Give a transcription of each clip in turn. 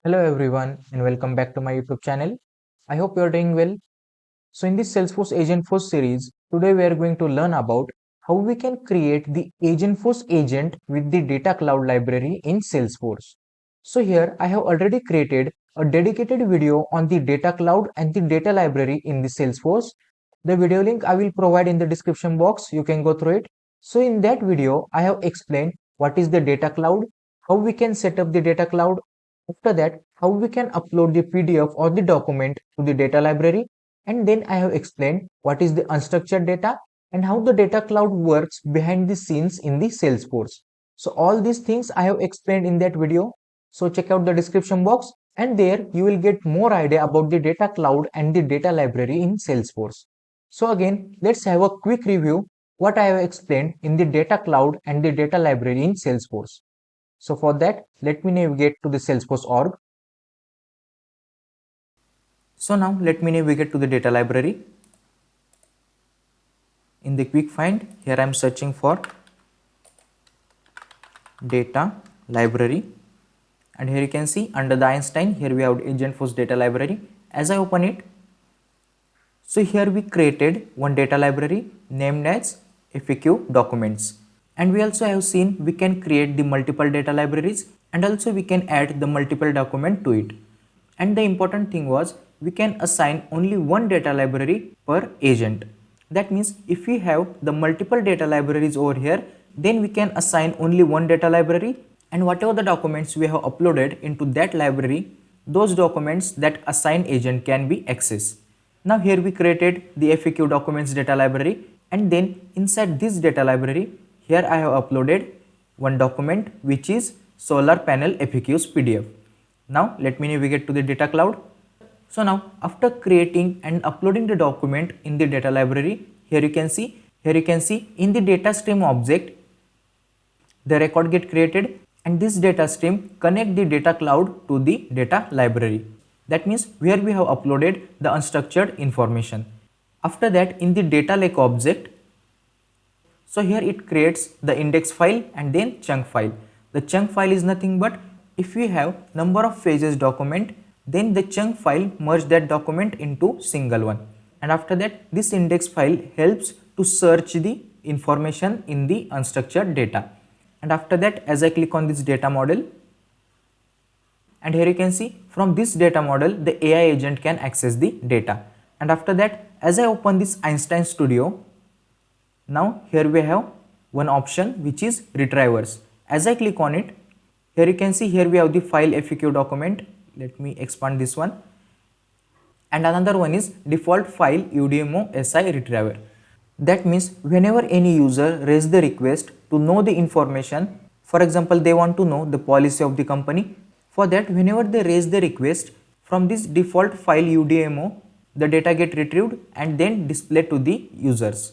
Hello everyone and welcome back to my YouTube channel. I hope you are doing well. So in this Salesforce Agentforce series, today we are going to learn about how we can create the Agentforce agent with the data cloud library in Salesforce. So here I have already created a dedicated video on the data cloud and the data library in the Salesforce. The video link I will provide in the description box. You can go through it. So in that video, I have explained what is the data cloud, how we can set up the data cloud. After that, how we can upload the PDF or the document to the data library, and then I have explained what is the unstructured data and how the data cloud works behind the scenes in the Salesforce. So all these things I have explained in that video. So check out the description box and there you will get more idea about the data cloud and the data library in Salesforce. So again, let's have a quick review what I have explained in the data cloud and the data library in Salesforce. So for that, let me navigate to the Salesforce org. So now let me navigate to the data library. In the quick find, here I am searching for data library, and here you can see under the Einstein, here we have Agentforce data library. As I open it, so here we created one data library named as FAQ documents, and we also have seen we can create the multiple data libraries and also we can add the multiple document to it. And the important thing was we can assign only one data library per agent. That means if we have the multiple data libraries over here, then we can assign only one data library, and whatever the documents we have uploaded into that library, those documents that assigned agent can be accessed. Now here we created the FAQ documents data library, and then inside this data library, here I have uploaded one document which is solar panel FAQs PDF. Now let me navigate to the data cloud. So now after creating and uploading the document in the data library, here you can see in the data stream object, the record get created, and this data stream connect the data cloud to the data library. That means where we have uploaded the unstructured information. After that, in the data lake object, so here it creates the index file and then chunk file. The chunk file is nothing but if we have number of pages document, then the chunk file merge that document into single one. And after that, this index file helps to search the information in the unstructured data. And after that, as I click on this data model, and here you can see from this data model, the AI agent can access the data. And after that, as I open this Einstein Studio, now here we have one option which is retrievers. As I click on it, here you can see here we have the file FAQ document. Let me expand this one. And another one is default file UDMO SI retriever. That means whenever any user raises the request to know the information, for example, they want to know the policy of the company. For that, whenever they raise the request, from this default file UDMO, the data get retrieved and then displayed to the users.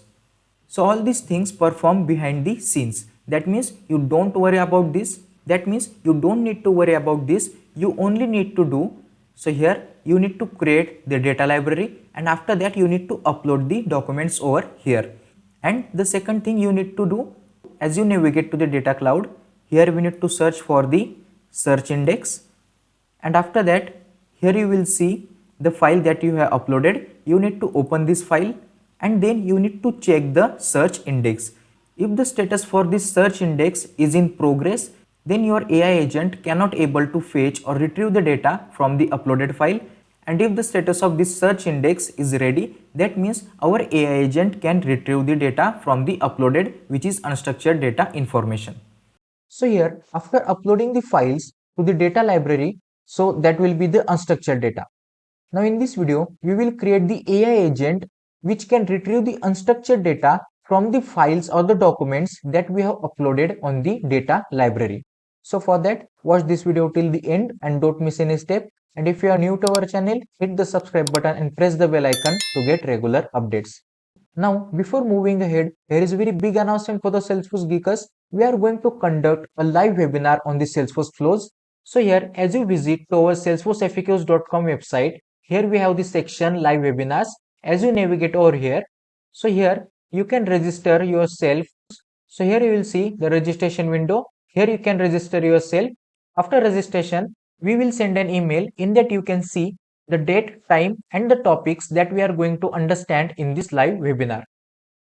So all these things perform behind the scenes. That means you don't worry about this. That means you don't need to worry about this. You only need to do, so here you need to create the data library, and after that you need to upload the documents over here. And the second thing you need to do, as you navigate to the data cloud, here we need to search for the search index, and after that here you will see the file that you have uploaded. You need to open this file and then you need to check the search index. If the status for this search index is in progress, then your AI agent cannot able to fetch or retrieve the data from the uploaded file. And if the status of this search index is ready, that means our AI agent can retrieve the data from the uploaded, which is unstructured data information. So here, after uploading the files to the data library, so that will be the unstructured data. Now in this video, we will create the AI agent which can retrieve the unstructured data from the files or the documents that we have uploaded on the data library. So for that, watch this video till the end and don't miss any step. And if you are new to our channel, hit the subscribe button and press the bell icon to get regular updates. Now, before moving ahead, here is a very big announcement for the Salesforce Geekers. We are going to conduct a live webinar on the Salesforce flows. So here, as you visit to our SalesforceFAQs.com website, here we have the section live webinars. As you navigate over here, so here you can register yourself. So here you will see the registration window. Here you can register yourself. After registration, we will send an email. In that you can see the date, time and the topics that we are going to understand in this live webinar.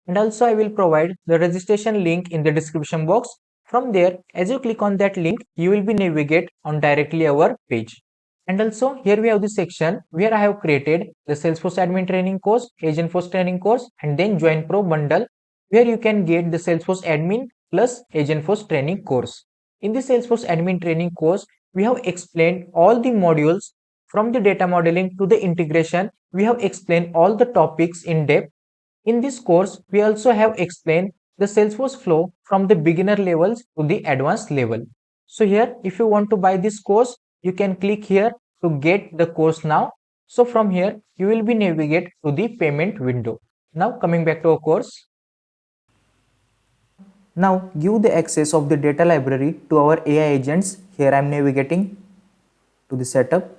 And also I will provide the registration link in the description box. From there, as you click on that link, you will be navigate on directly our page. And also here we have the section where I have created the Salesforce admin training course, Agentforce training course, and then Join Pro bundle where you can get the Salesforce admin plus Agentforce training course. In the Salesforce admin training course, we have explained all the modules from the data modeling to the integration. We have explained all the topics in depth. In this course, we also have explained the Salesforce flow from the beginner levels to the advanced level. So here, if you want to buy this course, you can click here to get the course now. So from here, you will be navigate to the payment window. Now coming back to our course. Now give the access of the data library to our AI agents. Here I am navigating to the setup.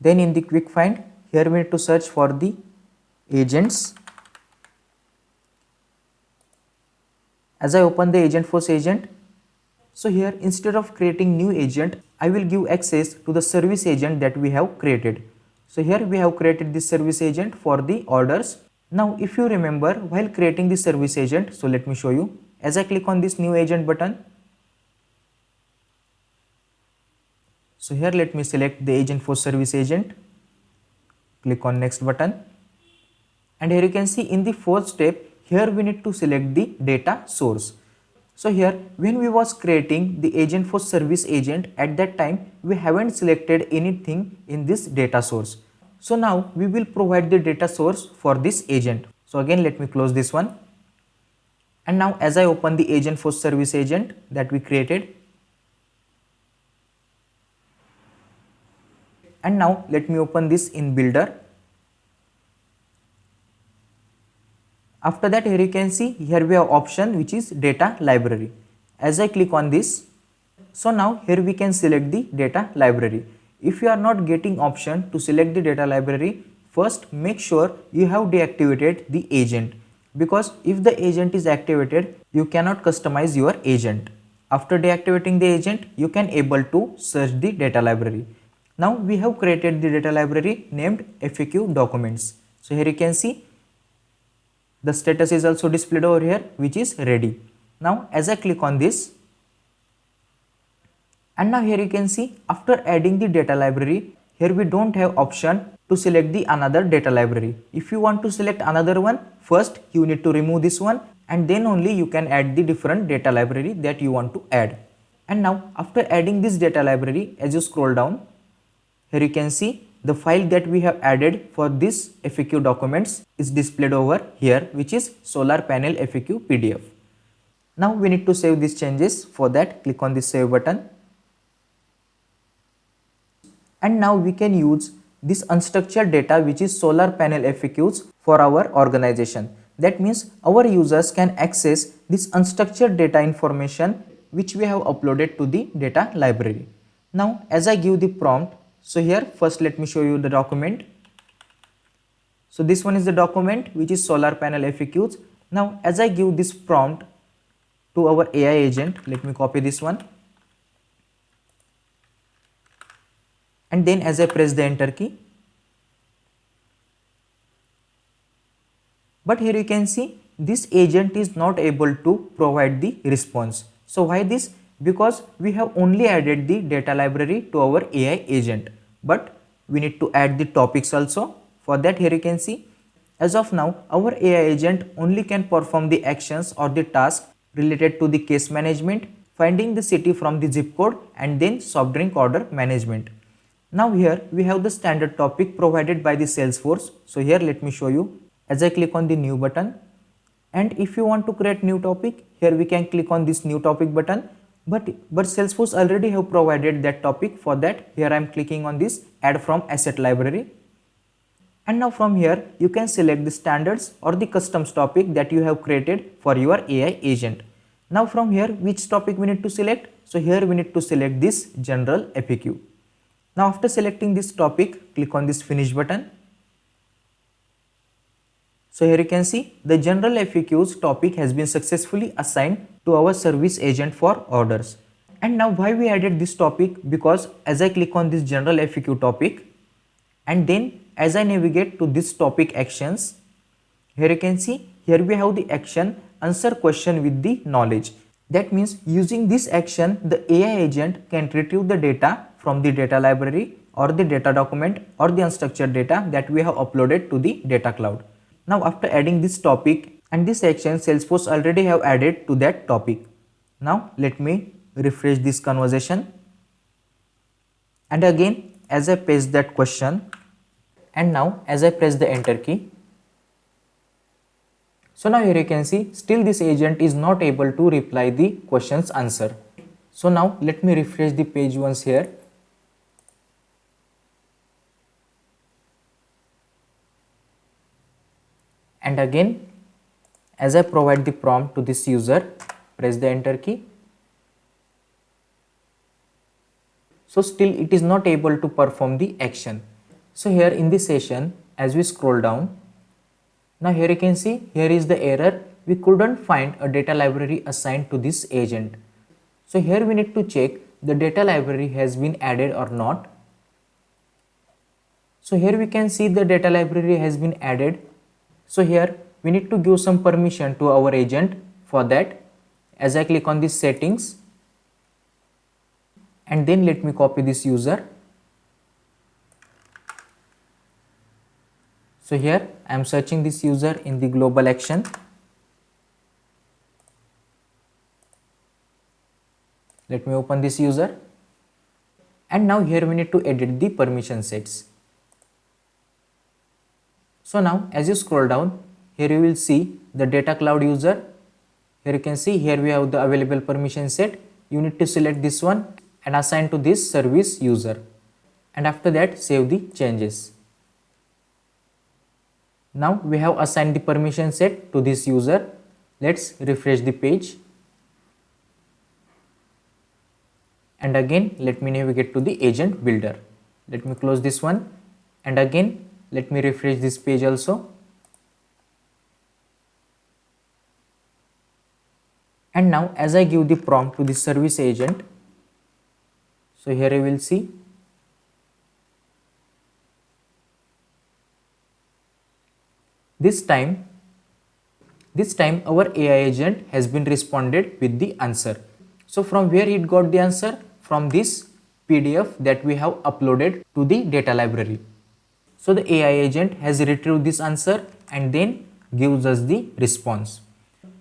Then in the quick find, here we need to search for the agents. As I open the Agentforce agent, so here instead of creating new agent, I will give access to the service agent that we have created. So here we have created this service agent for the orders. Now if you remember while creating the service agent, so let me show you. As I click on this new agent button, so here let me select the Agentforce service agent, click on next button, and here you can see in the fourth step, here we need to select the data source. So here when we was creating the Agentforce service agent, at that time we haven't selected anything in this data source. So now we will provide the data source for this agent. So again let me close this one. And now as I open the Agentforce service agent that we created, and now let me open this in builder. After that, here you can see here we have option which is data library. As I click on this, so now here we can select the data library. If you are not getting option to select the data library, first make sure you have deactivated the agent, because if the agent is activated, you cannot customize your agent. After deactivating the agent, you can able to search the data library. Now we have created the data library named FAQ documents. So here you can see the status is also displayed over here, which is ready. Now as I click on this, and now here you can see after adding the data library, here we don't have option to select the another data library. If you want to select another one, first you need to remove this one, and then only you can add the different data library that you want to add. And now after adding this data library, as you scroll down, here you can see the file that we have added for this FAQ documents is displayed over here, which is solar panel FAQ PDF. Now we need to save these changes. For that, click on the save button. And now we can use this unstructured data, which is solar panel FAQs, for our organization. That means our users can access this unstructured data information which we have uploaded to the data library. Now as I give the prompt, so here first let me show you the document. So this one is the document which is solar panel FAQs. Now as I give this prompt to our AI agent, let me copy this one, and then as I press the enter key, but here you can see this agent is not able to provide the response. So why this? Because we have only added the data library to our AI agent, but we need to add the topics also. For that, here you can see as of now our AI agent only can perform the actions or the task related to the case management, finding the city from the zip code, and then soft drink order management. Now here we have the standard topic provided by the Salesforce. So here let me show you. As I click on the new button, and if you want to create new topic, here we can click on this new topic button, but Salesforce already have provided that topic. For that, here I am clicking on this add from asset library, and now from here you can select the standards or the customs topic that you have created for your AI agent. Now from here, which topic we need to select? So here we need to select this general FAQ. Now after selecting this topic, click on this finish button. So here you can see the general FAQs topic has been successfully assigned to our service agent for orders. And now why we added this topic? Because as I click on this general FAQ topic and then as I navigate to this topic actions, here you can see here we have the action answer question with the knowledge. That means using this action the AI agent can retrieve the data from the data library or the data document or the unstructured data that we have uploaded to the data cloud. Now after adding this topic and this action, Salesforce already have added to that topic. Now let me refresh this conversation and again as I paste that question and now as I press the enter key. So now here you can see still this agent is not able to reply the question's answer. So now let me refresh the page once here. And again as I provide the prompt to this user, press the enter key. So still it is not able to perform the action. So here in this session as we scroll down, now here you can see here is the error, we couldn't find a data library assigned to this agent. So here we need to check the data library has been added or not. So here we can see the data library has been added. So here we need to give some permission to our agent. For that, as I click on this settings and then let me copy this user. So here I am searching this user in the global action. Let me open this user and now here we need to edit the permission sets. So now as you scroll down, here you will see the data cloud user. Here you can see here we have the available permission set. You need to select this one and assign to this service user and after that save the changes. Now we have assigned the permission set to this user. Let's refresh the page. And again let me navigate to the agent builder. Let me close this one and again let me refresh this page also. And now as I give the prompt to the service agent, so here you will see this time our AI agent has been responded with the answer. So from where it got the answer? From this PDF that we have uploaded to the data library. So the AI agent has retrieved this answer and then gives us the response.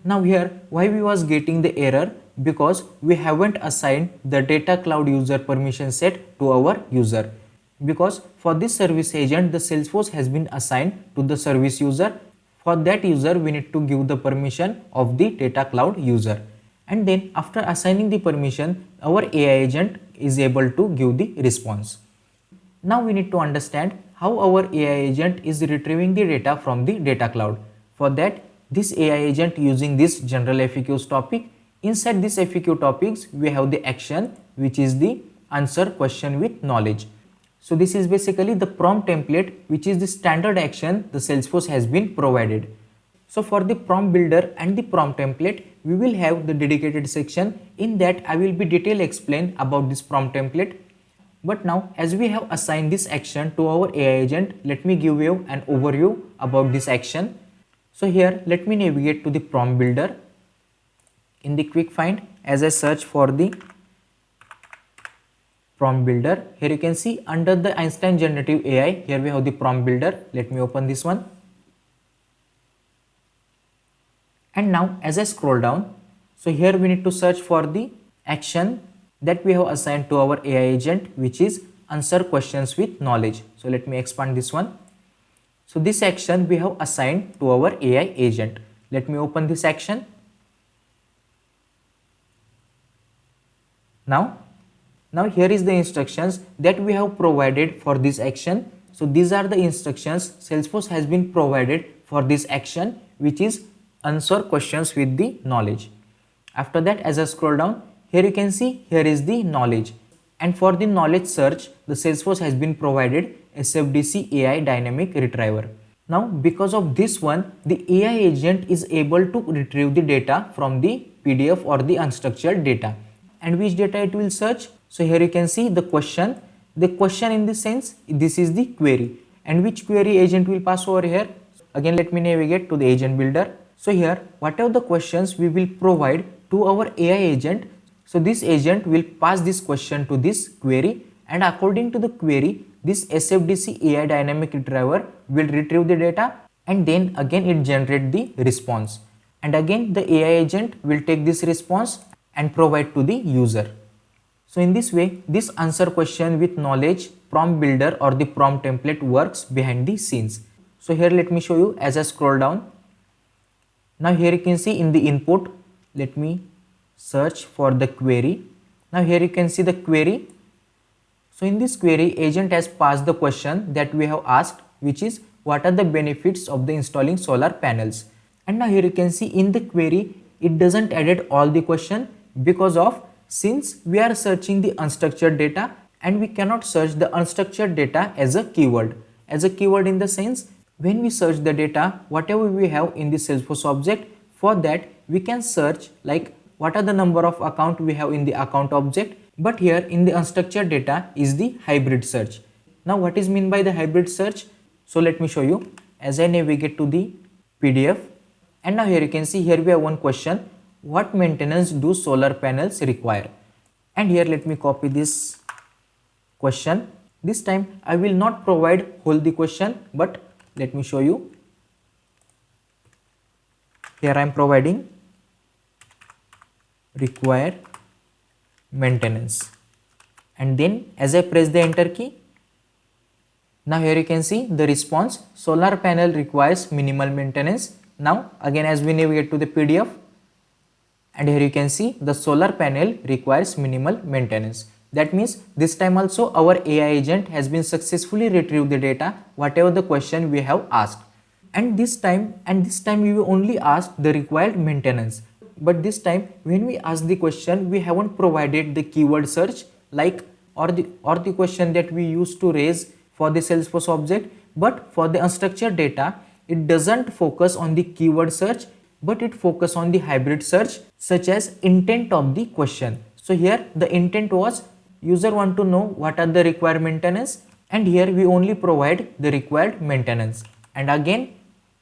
Now here why we was getting the error? Because we haven't assigned the data cloud user permission set to our user. Because for this service agent the Salesforce has been assigned to the service user. For that user we need to give the permission of the data cloud user. And then after assigning the permission, our AI agent is able to give the response. Now we need to understand how our AI agent is retrieving the data from the data cloud. For that, this AI agent using this general FAQs topic. Inside this FAQ topics, we have the action which is the answer question with knowledge. So this is basically the prompt template which is the standard action the Salesforce has been provided. So for the prompt builder and the prompt template, we will have the dedicated section. In that I will be detail explain about this prompt template. But now as we have assigned this action to our AI agent, let me give you an overview about this action. So here let me navigate to the prompt builder. In the quick find, as I search for the prompt builder, here you can see under the Einstein generative AI, here we have the prompt builder. Let me open this one. And now as I scroll down, so here we need to search for the action that we have assigned to our AI agent, which is answer questions with knowledge. So let me expand this one. So this action we have assigned to our AI agent. Let me open this action. Now here is the instructions that we have provided for this action. So these are the instructions Salesforce has been provided for this action, which is answer questions with the knowledge. After that, as I scroll down, here you can see here is the knowledge, and for the knowledge search the Salesforce has been provided SFDC AI dynamic retriever. Now because of this one, the AI agent is able to retrieve the data from the PDF or the unstructured data, and which data it will search. So here you can see the question in the sense this is the query, and which query agent will pass over here. Again, let me navigate to the agent builder. So here, whatever the questions we will provide to our AI agent, so this agent will pass this question to this query, and according to the query, this SFDC AI dynamic retriever will retrieve the data, and then again it generate the response. And again the AI agent will take this response and provide to the user. So in this way, this answer question with knowledge prompt builder or the prompt template works behind the scenes. So here let me show you as I scroll down. Now here you can see in the input, let me search for the query. Now here you can see the query. So in this query, agent has passed the question that we have asked, which is what are the benefits of the installing solar panels. And now here you can see in the query, it doesn't edit all the question because of since we are searching the unstructured data, and we cannot search the unstructured data as a keyword. As a keyword in the sense, when we search the data, whatever we have in the Salesforce object, for that we can search like what are the number of account we have in the account object. But here in the unstructured data is the hybrid search. Now what is mean by the hybrid search? So let me show you as I navigate to the PDF, and now here you can see here we have one question, what maintenance do solar panels require? And here let me copy this question. This time I will not provide whole the question, but let me show you. Here I am providing require maintenance, and then as I press the enter key, now here you can see the response, solar panel requires minimal maintenance. Now again as we navigate to the PDF, and here you can see the solar panel requires minimal maintenance. That means this time also our AI agent has been successfully retrieved the data whatever the question we have asked. And this time we will only ask the required maintenance. But this time when we ask the question, we haven't provided the keyword search like or the question that we used to raise for the Salesforce object. But for the unstructured data, it doesn't focus on the keyword search, but it focus on the hybrid search such as intent of the question. So here the intent was user want to know what are the required maintenance, and here we only provide the required maintenance. And again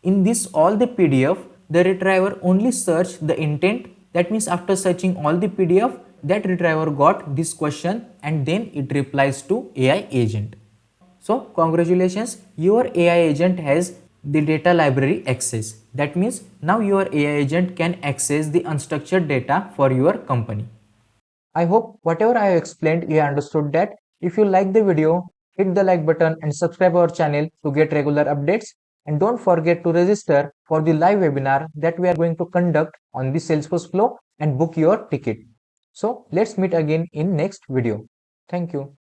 in this all the PDF, the retriever only search the intent. That means after searching all the PDF, that retriever got this question and then it replies to AI agent. So congratulations, your AI agent has the data library access. That means now your AI agent can access the unstructured data for your company. I hope whatever I have explained you understood that. If you like the video, hit the like button and subscribe our channel to get regular updates. And don't forget to register for the live webinar that we are going to conduct on the Salesforce Flow and book your ticket. So let's meet again in next video. Thank you.